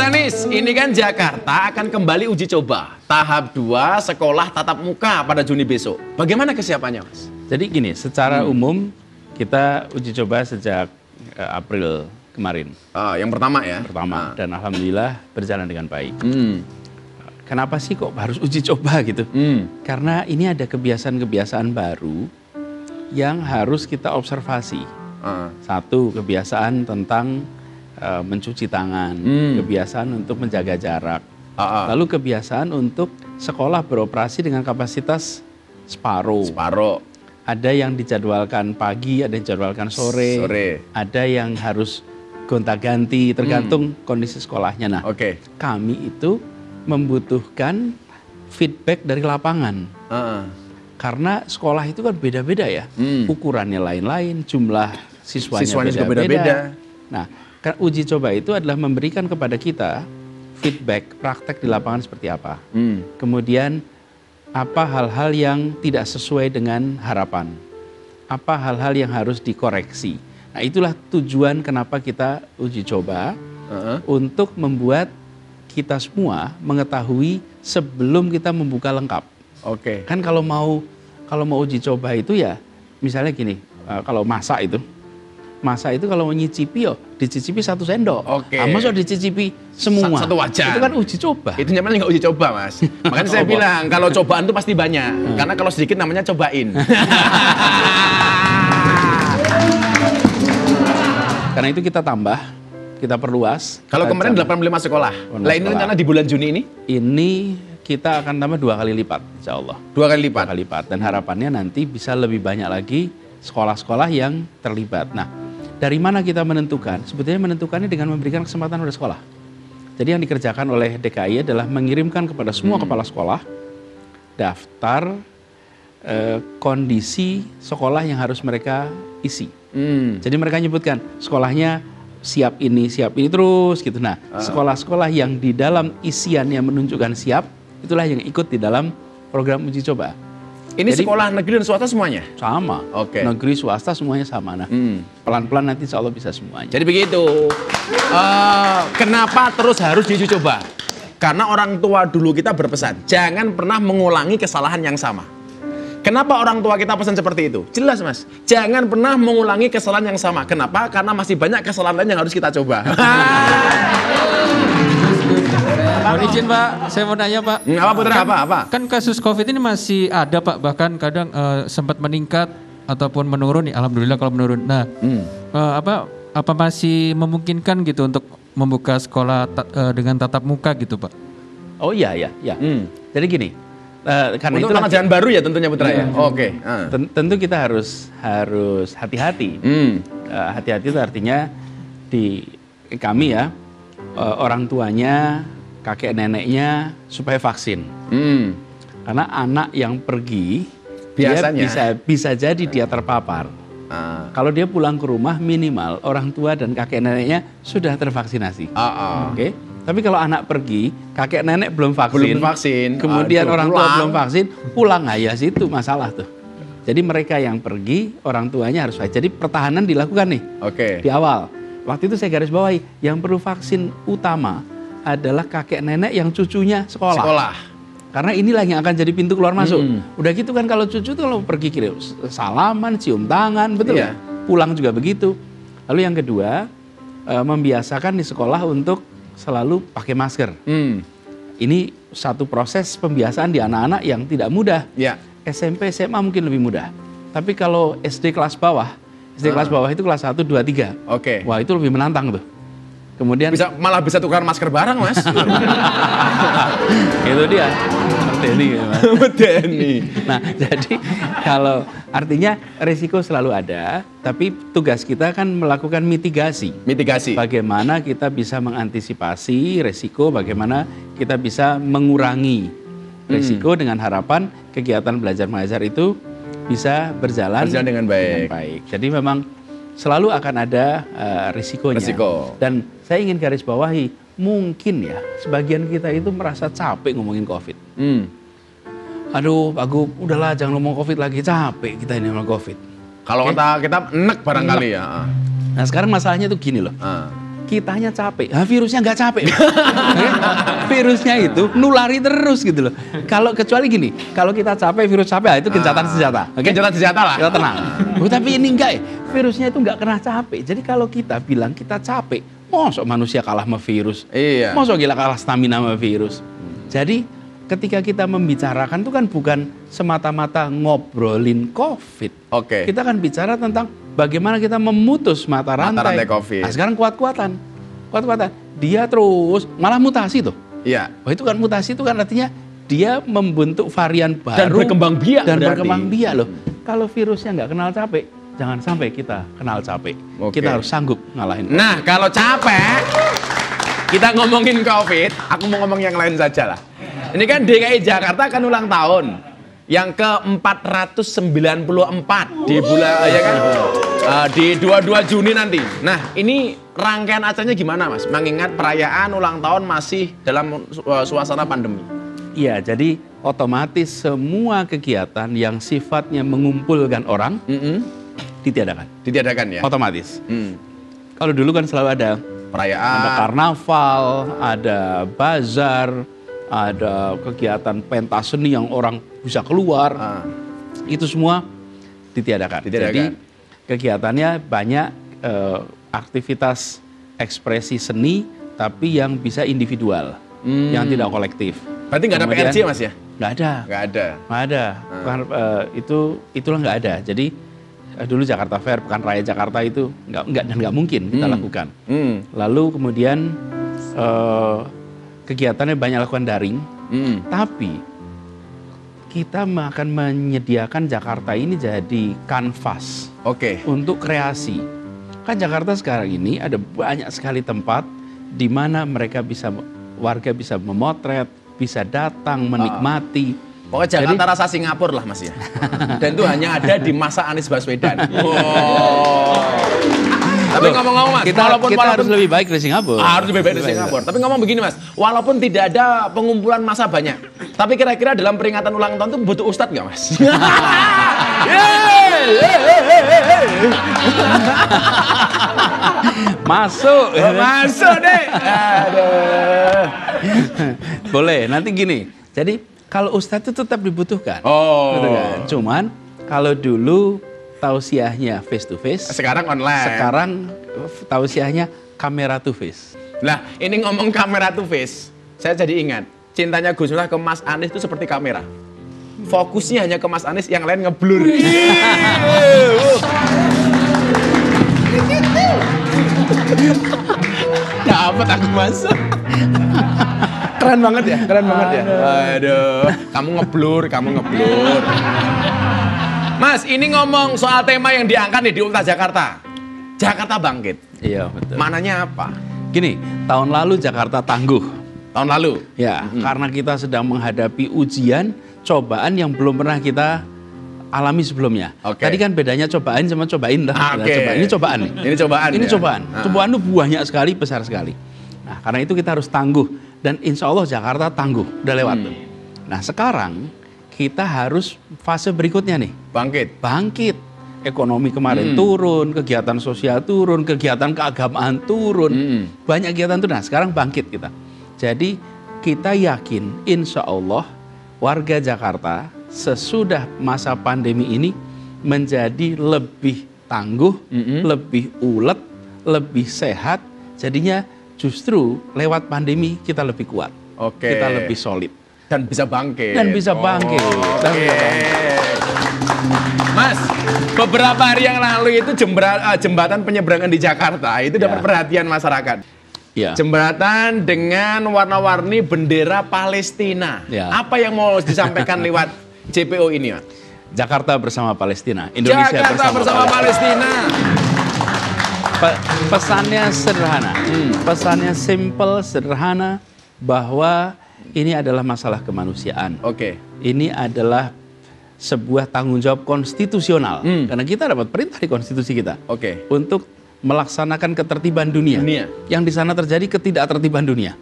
Anis, ini kan Jakarta akan kembali uji coba tahap 2 sekolah tatap muka pada Juni besok. Bagaimana kesiapannya, Mas? Jadi gini, secara umum kita uji coba sejak April kemarin. Yang pertama ya? Pertama, dan alhamdulillah berjalan dengan baik. Kenapa sih kok harus uji coba gitu? Karena ini ada kebiasaan-kebiasaan baru yang harus kita observasi. Satu, kebiasaan tentang mencuci tangan, kebiasaan untuk menjaga jarak, lalu kebiasaan untuk sekolah beroperasi dengan kapasitas separuh. Ada yang dijadwalkan pagi, ada yang dijadwalkan sore. Ada yang harus gonta-ganti, tergantung kondisi sekolahnya. Nah, kami itu membutuhkan feedback dari lapangan. Karena sekolah itu kan beda-beda ya, ukurannya lain-lain, jumlah siswanya juga beda-beda. Nah, uji coba itu adalah memberikan kepada kita feedback praktek di lapangan seperti apa. Kemudian apa hal-hal yang tidak sesuai dengan harapan. Apa hal-hal yang harus dikoreksi. Nah, itulah tujuan kenapa kita uji coba untuk membuat kita semua mengetahui sebelum kita membuka lengkap. Kan kalau mau uji coba itu ya misalnya gini, kalau masak itu kalau mau nyicipi dicicipi 1 sendok. Masa dicicipi semua? Satu wajan. Itu kan uji coba. Itu namanya nggak uji coba, Mas. Makanya saya bilang kalau cobaan itu pasti banyak. Karena kalau sedikit namanya cobain. Karena itu kita tambah, kita perluas. Kalau kemarin 85 sekolah. Lah ini rencana di bulan Juni ini? Ini kita akan tambah 2 kali lipat, insya Allah. 2 kali lipat? 2 kali lipat. Dan harapannya nanti bisa lebih banyak lagi sekolah-sekolah yang terlibat. Nah, dari mana kita menentukan? Sebetulnya menentukannya dengan memberikan kesempatan pada sekolah. Jadi yang dikerjakan oleh DKI adalah mengirimkan kepada semua kepala sekolah daftar kondisi sekolah yang harus mereka isi. Jadi mereka nyebutkan sekolahnya siap ini terus gitu. Nah, sekolah-sekolah yang di dalam isiannya menunjukkan siap, itulah yang ikut di dalam program uji coba. Ini jadi, sekolah negeri dan swasta semuanya? Sama. Negeri, swasta semuanya sama. Nah, pelan-pelan nanti insya Allah bisa semuanya. Jadi begitu. Kenapa terus harus diuji coba? Karena orang tua dulu kita berpesan, jangan pernah mengulangi kesalahan yang sama. Kenapa orang tua kita pesan seperti itu? Jelas, Mas. Jangan pernah mengulangi kesalahan yang sama. Kenapa? Karena masih banyak kesalahan lain yang harus kita coba. Mohon izin Pak, saya mau nanya Pak. Apa Putra? Apa? Kan kasus COVID ini masih ada Pak, bahkan kadang sempat meningkat ataupun menurun. Alhamdulillah kalau menurun. Nah, apa masih memungkinkan gitu untuk membuka sekolah dengan tatap muka gitu Pak? Oh iya. Jadi gini, karena itu ajaran baru ya tentunya Putra ya. Tentu kita harus hati-hati. Hati-hati itu artinya di kami ya, orang tuanya, kakek neneknya supaya vaksin. Karena anak yang pergi biasanya dia bisa jadi dia terpapar. Kalau dia pulang ke rumah minimal orang tua dan kakek neneknya sudah tervaksinasi. Tapi kalau anak pergi, kakek nenek belum vaksin, kemudian orang tua belum vaksin, pulang ayah situ masalah tuh. Jadi mereka yang pergi, orang tuanya harus vaksin. Jadi pertahanan dilakukan nih di awal. Waktu itu saya garis bawahi, yang perlu vaksin utama adalah kakek nenek yang cucunya sekolah. Karena inilah yang akan jadi pintu keluar masuk. Udah gitu kan kalau cucu tuh kalau pergi kirim salaman, cium tangan, betul ya? Pulang juga begitu. Lalu yang kedua, membiasakan di sekolah untuk selalu pakai masker. Ini satu proses pembiasaan di anak-anak yang tidak mudah. SMP, SMA mungkin lebih mudah. Tapi kalau SD kelas bawah itu kelas 1, 2, 3. Wah itu lebih menantang tuh. Kemudian malah bisa tukar masker bareng, Mas. Itu dia. Medeni. Nah, jadi kalau artinya risiko selalu ada, tapi tugas kita kan melakukan mitigasi. Bagaimana kita bisa mengantisipasi risiko, bagaimana kita bisa mengurangi risiko dengan harapan kegiatan belajar mengajar itu bisa berjalan dengan baik. Jadi memang selalu akan ada risikonya. Dan saya ingin garis bawahi, mungkin ya sebagian kita itu merasa capek ngomongin COVID. Aduh, Pak Gub, udahlah jangan ngomong COVID lagi, capek kita ini ngomong COVID. Kalau kita enek barangkali ya. Nah sekarang masalahnya tuh gini loh, kitanya capek. Virusnya nggak capek. Virusnya itu nulari terus gitu loh. Kalau kecuali gini, kalau kita capek, virus capek, itu gencatan senjata. Gencatan senjata lah. Kita tenang. Tapi ini enggak ya. Virusnya itu nggak kena capek. Jadi kalau kita bilang kita capek, mosok manusia kalah sama virus. Iya. Mosok gila kalah stamina sama virus. Jadi ketika kita membicarakan itu kan bukan semata-mata ngobrolin COVID. Oke. Kita kan bicara tentang bagaimana kita memutus mata rantai COVID. Nah, sekarang kuat-kuatan. Dia terus malah mutasi tuh. Iya. Oh, itu kan mutasi itu kan artinya dia membentuk varian baru Dan berkembang biak dan berarti. berkembang biak loh. Kalau virusnya nggak kenal capek, jangan sampai kita kenal capek. Oke. Kita harus sanggup ngalahin. Nah, kalau capek, kita ngomongin COVID, aku mau ngomong yang lain saja lah. Ini kan DKI Jakarta kan ulang tahun yang ke-494 di bulan ya kan di 22 Juni nanti. Nah, ini rangkaian acaranya gimana, Mas? Mengingat perayaan ulang tahun masih dalam suasana pandemi. Iya, jadi otomatis semua kegiatan yang sifatnya mengumpulkan orang ditiadakan. Ditiadakan ya. Otomatis. Kalau dulu kan selalu ada Perayaan. karnaval, ada bazar, ada kegiatan pentas seni yang orang bisa keluar. Itu semua ditiadakan. Jadi kegiatannya banyak aktivitas ekspresi seni, tapi yang bisa individual, yang tidak kolektif. Berarti nggak ada PRJ, Mas ya? Nggak ada. Nggak ada. Nggak ada. Itulah nggak ada. Jadi dulu Jakarta Fair, Pekan Raya Jakarta itu nggak mungkin kita lakukan. Lalu kemudian kegiatannya banyak lakukan daring, tapi kita akan menyediakan Jakarta ini jadi kanvas untuk kreasi. Kan Jakarta sekarang ini ada banyak sekali tempat di mana warga bisa memotret, bisa datang menikmati. Pokoknya Jakarta rasa Singapura lah, Mas ya. Dan itu hanya ada di masa Anies Baswedan. Tapi ngomong-ngomong, Mas, kita harus lebih baik dari Singapura. Harus lebih baik dari Singapura. Tapi ngomong begini, Mas, walaupun tidak ada pengumpulan massa banyak, tapi kira-kira dalam peringatan ulang tahun itu butuh ustadz nggak, Mas? Masuk deh. Aduh. Boleh, nanti gini. Jadi kalau ustadz itu tetap dibutuhkan. Gitu kan? Cuman kalau dulu tausiahnya face to face. Sekarang online. Sekarang tausiahnya kamera to face. Nah, ini ngomong kamera to face, saya jadi ingat cintanya Gus Miftah ke Mas Anies itu seperti kamera. Fokusnya hanya ke Mas Anies, yang lain ngeblur. Dapat aku masuk. Keren banget ya, keren banget ya. Aduh, kamu ngeblur. Mas, ini ngomong soal tema yang diangkat nih di Ulta Jakarta. Jakarta bangkit. Iya, betul. Maknanya apa? Gini, tahun lalu Jakarta tangguh. Tahun lalu? Ya, karena kita sedang menghadapi ujian, cobaan yang belum pernah kita alami sebelumnya. Tadi kan bedanya cobaan sama cobain lah. Ini cobaan nih. Ini cobaan. Ini cobaan. Cobaan itu banyak sekali, besar sekali. Nah, karena itu kita harus tangguh. Dan insya Allah Jakarta tangguh, udah lewat tuh. Nah, sekarang kita harus fase berikutnya nih. Bangkit. Ekonomi kemarin turun, kegiatan sosial turun, kegiatan keagamaan turun. Banyak kegiatan turun. Nah, sekarang bangkit kita. Jadi kita yakin insya Allah warga Jakarta sesudah masa pandemi ini menjadi lebih tangguh, lebih ulet, lebih sehat. Jadinya justru lewat pandemi kita lebih kuat, kita lebih solid. Dan bisa bangkit. Mas, beberapa hari yang lalu itu jembatan penyeberangan di Jakarta itu dapat perhatian masyarakat. Jembatan dengan warna-warni bendera Palestina. Apa yang mau disampaikan lewat JPO ini, Mas? Jakarta bersama Palestina, Indonesia bersama Palestina. Pesannya sederhana, pesannya simple, sederhana, bahwa ini adalah masalah kemanusiaan. Ini adalah sebuah tanggung jawab konstitusional, karena kita dapat perintah di konstitusi kita untuk melaksanakan ketertiban dunia. Yang di sana terjadi ketidaktertiban dunia.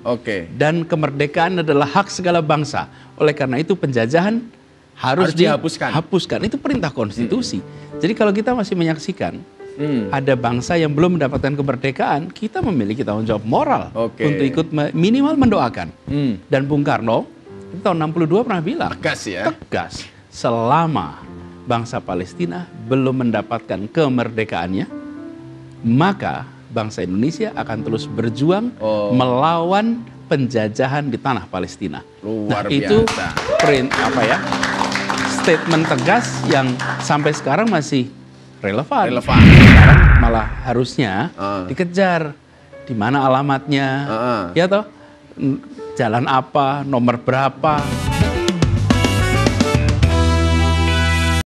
Dan kemerdekaan adalah hak segala bangsa. Oleh karena itu penjajahan harus dihapuskan. Itu perintah konstitusi. Jadi kalau kita masih menyaksikan ada bangsa yang belum mendapatkan kemerdekaan, kita memiliki tanggung jawab moral untuk ikut minimal mendoakan. Dan Bung Karno itu tahun 62 pernah bilang, tegas, selama bangsa Palestina belum mendapatkan kemerdekaannya, maka bangsa Indonesia akan terus berjuang melawan penjajahan di tanah Palestina. Luar itu biasa. Statement tegas yang sampai sekarang masih relevan. Sekarang malah harusnya dikejar. Di mana alamatnya, ya toh, jalan apa, nomor berapa.